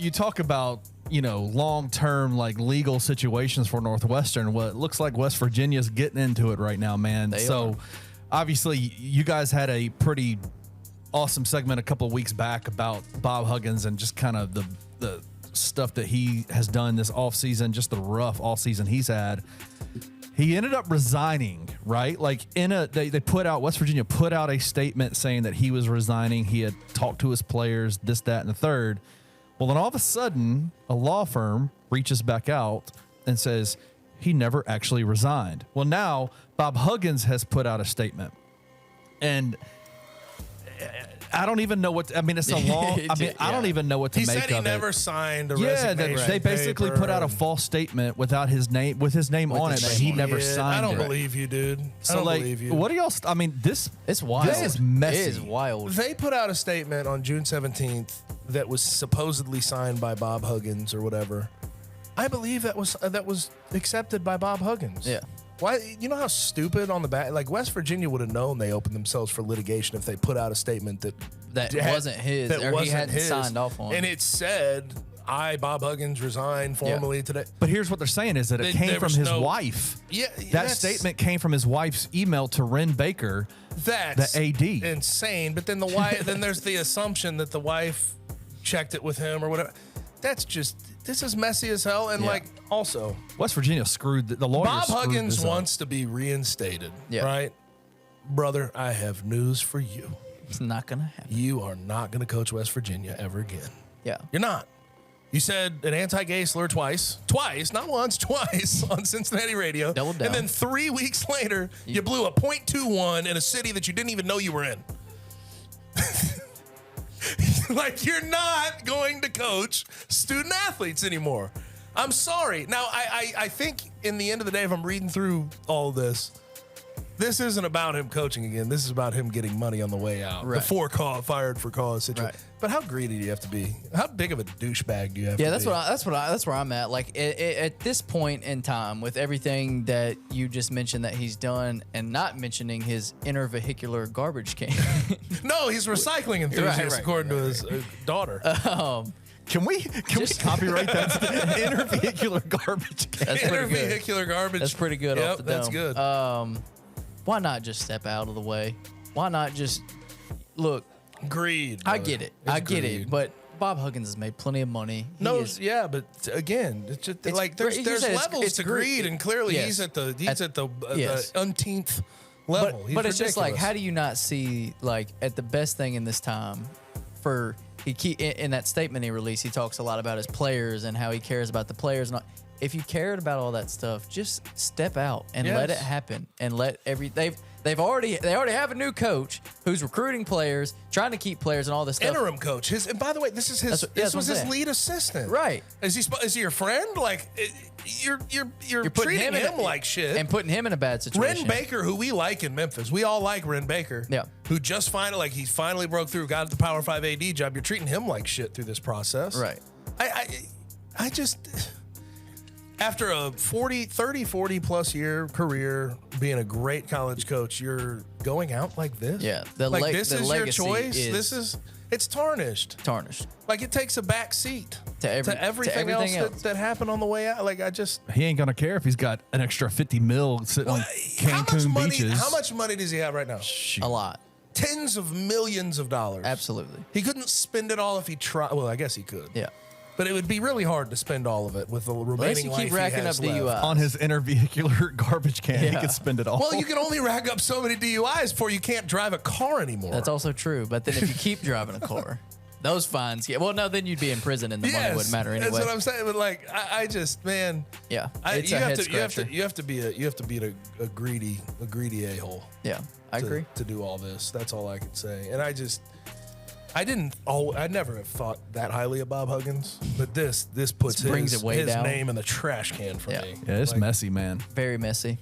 you talk about, long-term like legal situations for Northwestern. What looks like West Virginia's getting into it right now, man. So obviously you guys had a pretty awesome segment a couple of weeks back about Bob Huggins and just kind of the stuff that he has done this offseason, just the rough offseason he's had. He ended up resigning, right? Like they put out, West Virginia put out a statement saying that he was resigning. He had talked to his players, this, that, and the third. Well, then all of a sudden, a law firm reaches back out and says he never actually resigned. Well, now Bob Huggins has put out a statement, and I don't even know what. It's a long. I don't even know what to make of it. He said he never signed a resignation. They basically put out a false statement without his name, with his name on it, but he never signed it. I don't believe you, dude. So, I don't believe you. What do y'all? It's wild. This is messy. It is wild. They put out a statement on June 17th that was supposedly signed by Bob Huggins or whatever. I believe that was accepted by Bob Huggins. Yeah. Why? You know how stupid on the back? Like, West Virginia would have known they opened themselves for litigation if they put out a statement that wasn't his, or he hadn't signed off on. And it said, I, Bob Huggins, resign formally today. But here's what they're saying is that it came from his wife. Yeah. That statement came from his wife's email to Ren Baker, that's the AD. Insane. But then the wife, then there's the assumption that the wife checked it with him or whatever. That's just, this is messy as hell. And also, West Virginia screwed the lawyers. Bob Huggins wants to be reinstated, right? Brother, I have news for you. It's not going to happen. You are not going to coach West Virginia ever again. Yeah. You're not. You said an anti-gay slur twice, not once, twice on Cincinnati radio. Double down. And then 3 weeks later, you blew a .21 in a city that you didn't even know you were in. Like, you're not going to coach student athletes anymore. I'm sorry. Now, I think in the end of the day, if I'm reading through all this isn't about him coaching again. This is about him getting money on the way out. Right. Before fired for cause situation. Right. But how greedy do you have to be? How big of a douchebag do you have to be? Yeah, that's where I'm at. Like at this point in time, with everything that you just mentioned that he's done, and not mentioning his intervehicular garbage can. No, he's recycling enthusiast, according to his daughter. Can we copyright that? Intervehicular garbage can. Intervehicular garbage. That's pretty good. Off the dome. That's good. Why not just step out of the way? Why not just look? Greed. I get it. But Bob Huggins has made plenty of money. But again, it's just like there's levels to greed, and clearly he's at the umpteenth level. But it's just like, how do you not see, like, at the best thing in this time for in that statement he released, he talks a lot about his players and how he cares about the players and all. If you cared about all that stuff, just step out and let it happen, and let they already have a new coach who's recruiting players, trying to keep players and all this stuff. Interim coach. And by the way, this was his lead assistant. Right. Is he your friend? Like, you're treating him like shit and putting him in a bad situation. Ren Baker, who we like in Memphis, we all like Ren Baker. Yeah. Who just he finally broke through, got the Power 5 AD job. You're treating him like shit through this process. Right. I just, after a 40 plus year career being a great college coach, you're going out like this. Yeah. This is your choice. It's tarnished. Like, it takes a back seat to everything else that happened on the way out. Like, he ain't gonna care if he's got an extra $50 million sitting on Cancun beaches. How much money does he have right now? A lot. Tens of millions of dollars. Absolutely. He couldn't spend it all if he tried. Well, I guess he could. Yeah. But it would be really hard to spend all of it with the remaining life keep racking up DUIs. On his intervehicular garbage can, he could spend it all. Well, you can only rack up so many DUIs before you can't drive a car anymore. That's also true. But then if you keep driving a car, those fines then you'd be in prison and the money wouldn't matter anyway. That's what I'm saying. But like, I just, man. Yeah. You have to be a greedy a-hole. Yeah. I agree. To do all this. That's all I can say. And I never have thought that highly of Bob Huggins, but this puts his name in the trash can for me. Yeah, it's messy, man. Very messy.